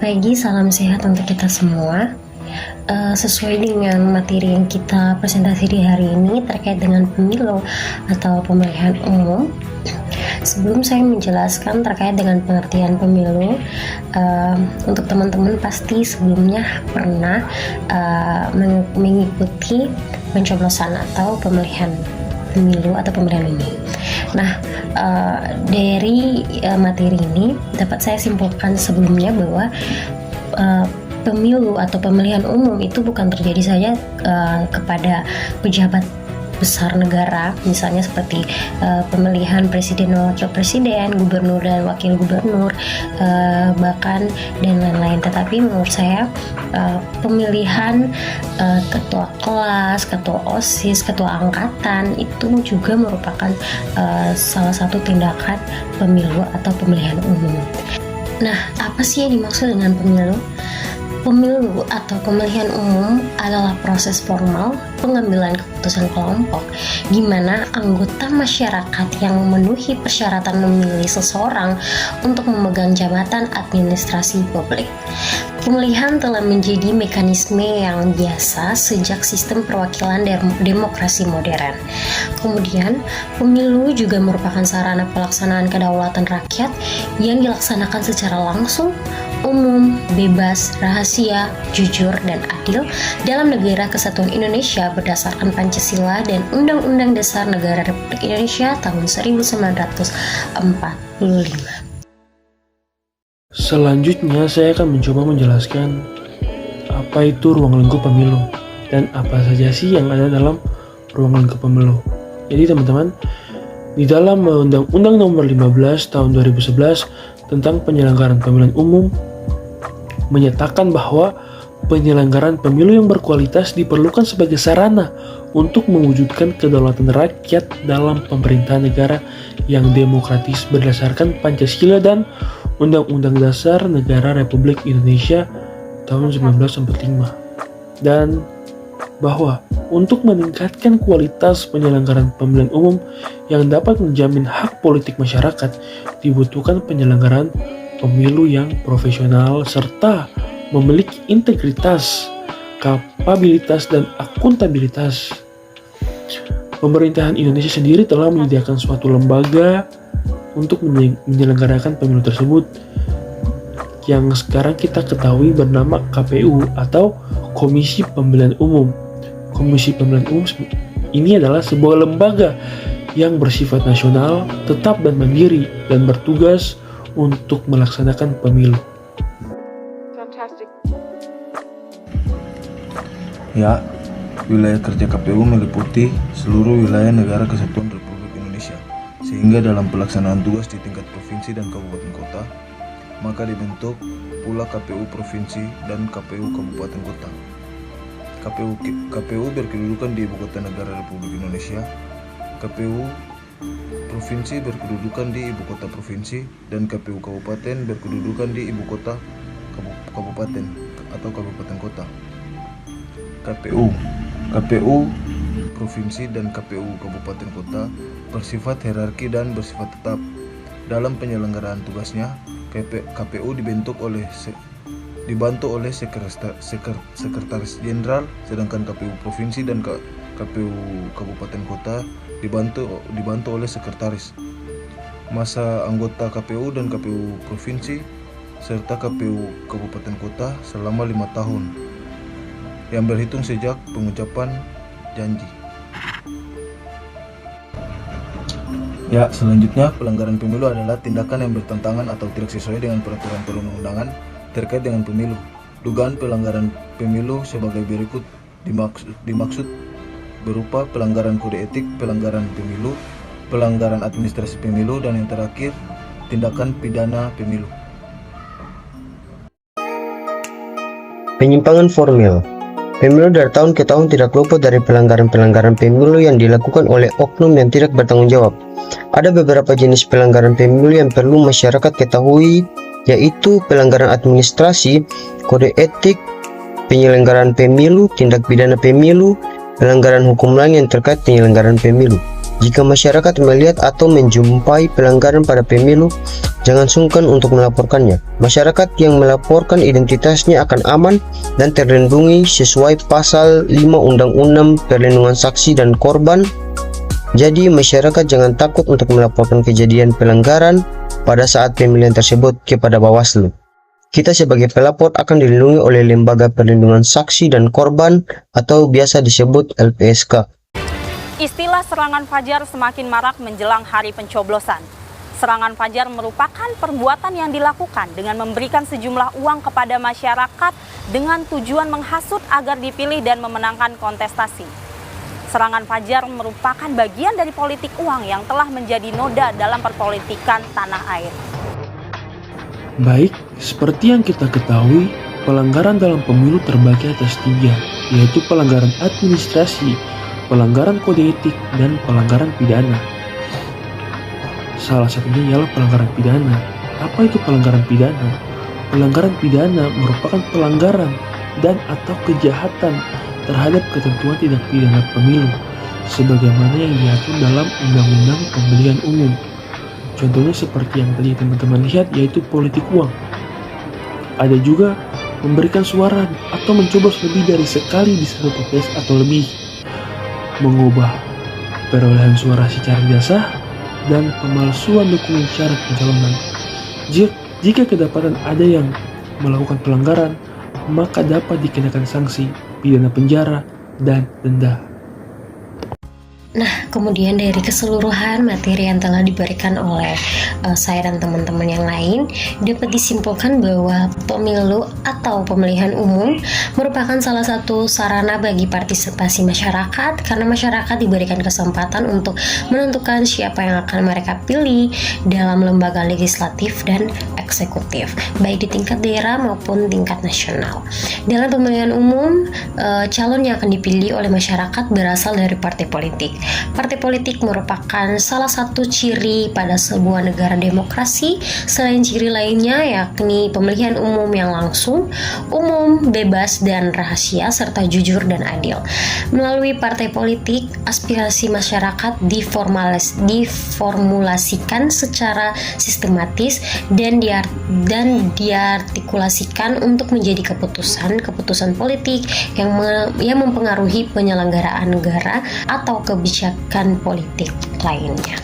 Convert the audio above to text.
pagi, salam sehat untuk kita semua. Sesuai dengan materi yang kita presentasi di hari ini terkait dengan pemilu atau pemilihan umum. Sebelum saya menjelaskan terkait dengan pengertian pemilu, untuk teman-teman pasti sebelumnya pernah mengikuti pencoblosan atau pemilihan pemilu atau pemilihan umum. Nah, dari materi ini dapat saya simpulkan sebelumnya bahwa pemilu atau pemilihan umum itu bukan terjadi saja kepada pejabat besar negara, misalnya seperti pemilihan presiden dan wakil presiden, gubernur dan wakil gubernur, bahkan dan lain-lain. Tetapi menurut saya pemilihan ketua kelas, ketua OSIS, ketua angkatan itu juga merupakan salah satu tindakan pemilu atau pemilihan umum. Nah, apa sih yang dimaksud dengan pemilu? Pemilu atau pemilihan umum adalah proses formal pengambilan keputusan kelompok di mana anggota masyarakat yang memenuhi persyaratan memilih seseorang untuk memegang jabatan administrasi publik. Pemilihan telah menjadi mekanisme yang biasa sejak sistem perwakilan demokrasi modern. Kemudian, pemilu juga merupakan sarana pelaksanaan kedaulatan rakyat yang dilaksanakan secara langsung, umum, bebas, rahasia, jujur, dan adil dalam Negara Kesatuan Indonesia berdasarkan Pancasila dan Undang-Undang Dasar Negara Republik Indonesia tahun 1945. Selanjutnya saya akan mencoba menjelaskan apa itu ruang lingkup pemilu dan apa saja sih yang ada dalam ruang lingkup pemilu. Jadi teman-teman, di dalam Undang-Undang Nomor 15 Tahun 2011 tentang penyelenggaraan pemilihan umum menyatakan bahwa penyelenggaraan pemilu yang berkualitas diperlukan sebagai sarana untuk mewujudkan kedaulatan rakyat dalam pemerintahan negara yang demokratis berdasarkan Pancasila dan Undang-Undang Dasar Negara Republik Indonesia tahun 1945. Dan bahwa untuk meningkatkan kualitas penyelenggaraan pemilihan umum yang dapat menjamin hak politik masyarakat, dibutuhkan penyelenggaraan pemilu yang profesional serta memiliki integritas, kapabilitas, dan akuntabilitas. Pemerintahan Indonesia sendiri telah menyediakan suatu lembaga untuk menyelenggarakan pemilu tersebut yang sekarang kita ketahui bernama KPU atau Komisi Pemilihan Umum. Komisi Pemilihan Umum ini adalah sebuah lembaga yang bersifat nasional, tetap dan mandiri, dan bertugas untuk melaksanakan pemilu. Ya, wilayah kerja KPU meliputi seluruh wilayah Negara Kesatuan Republik Indonesia, sehingga dalam pelaksanaan tugas di tingkat provinsi dan kabupaten kota, maka dibentuk pula KPU provinsi dan KPU kabupaten kota. KPU berkedudukan di Ibu Kota Negara Republik Indonesia, KPU provinsi berkedudukan di Ibu Kota Provinsi, dan KPU kabupaten berkedudukan di Ibu Kota Kabupaten atau Kabupaten Kota. KPU Provinsi dan KPU Kabupaten Kota bersifat hierarki dan bersifat tetap. Dalam penyelenggaraan tugasnya, KPU dibantu oleh Sekretaris Jenderal, sedangkan KPU Provinsi dan KPU Kabupaten Kota dibantu oleh Sekretaris. Masa anggota KPU dan KPU Provinsi serta KPU Kabupaten Kota selama 5 tahun yang berhitung sejak pengucapan janji. Ya, selanjutnya pelanggaran pemilu adalah tindakan yang bertentangan atau tidak sesuai dengan peraturan perundang-undangan terkait dengan pemilu. Dugaan pelanggaran pemilu sebagai berikut dimaksud berupa pelanggaran kode etik, pelanggaran pemilu, pelanggaran administrasi pemilu, dan yang terakhir tindakan pidana pemilu. Penyimpangan formil. Pemilu dari tahun ke tahun tidak luput dari pelanggaran-pelanggaran pemilu yang dilakukan oleh oknum yang tidak bertanggung jawab. Ada beberapa jenis pelanggaran pemilu yang perlu masyarakat ketahui, yaitu pelanggaran administrasi, kode etik, penyelenggaraan pemilu, tindak pidana pemilu, pelanggaran hukum lain yang terkait penyelenggaraan pemilu. Jika masyarakat melihat atau menjumpai pelanggaran pada pemilu, jangan sungkan untuk melaporkannya. Masyarakat yang melaporkan identitasnya akan aman dan terlindungi sesuai pasal 5 Undang-Undang Perlindungan Saksi dan Korban. Jadi masyarakat jangan takut untuk melaporkan kejadian pelanggaran pada saat pemilihan tersebut kepada Bawaslu. Kita sebagai pelapor akan dilindungi oleh Lembaga Perlindungan Saksi dan Korban atau biasa disebut LPSK. Istilah serangan fajar semakin marak menjelang hari pencoblosan. Serangan fajar merupakan perbuatan yang dilakukan dengan memberikan sejumlah uang kepada masyarakat dengan tujuan menghasut agar dipilih dan memenangkan kontestasi. Serangan fajar merupakan bagian dari politik uang yang telah menjadi noda dalam perpolitikan tanah air. Baik, seperti yang kita ketahui, pelanggaran dalam pemilu terbagi atas 3, yaitu pelanggaran administrasi, pelanggaran kode etik, dan pelanggaran pidana. Salah satunya ialah pelanggaran pidana. Apa itu pelanggaran pidana? Pelanggaran pidana merupakan pelanggaran dan atau kejahatan terhadap ketentuan tindak pidana pemilu, sebagaimana yang diatur dalam Undang-Undang Pemilihan Umum. Contohnya seperti yang tadi teman-teman lihat, yaitu politik uang. Ada juga memberikan suara atau mencoblos lebih dari sekali di satu TPS atau lebih, mengubah perolehan suara secara tidak sah, dan pemalsuan dokumen syarat pencalonan. Jika kedapatan ada yang melakukan pelanggaran, maka dapat dikenakan sanksi pidana penjara dan denda. Nah, kemudian dari keseluruhan materi yang telah diberikan oleh saya dan teman-teman yang lain, dapat disimpulkan bahwa pemilu atau pemilihan umum merupakan salah satu sarana bagi partisipasi masyarakat, karena masyarakat diberikan kesempatan untuk menentukan siapa yang akan mereka pilih dalam lembaga legislatif dan eksekutif, baik di tingkat daerah maupun tingkat nasional. Dalam pemilihan umum, calon yang akan dipilih oleh masyarakat berasal dari partai politik. Partai politik merupakan salah satu ciri pada sebuah negara demokrasi. Selain ciri lainnya, yakni pemilihan umum yang langsung, umum, bebas, dan rahasia, serta jujur dan adil. Melalui partai politik, aspirasi masyarakat diformulasikan secara sistematis dan diartikulasikan untuk menjadi keputusan politik yang mempengaruhi penyelenggaraan negara atau kebijakan politik lainnya.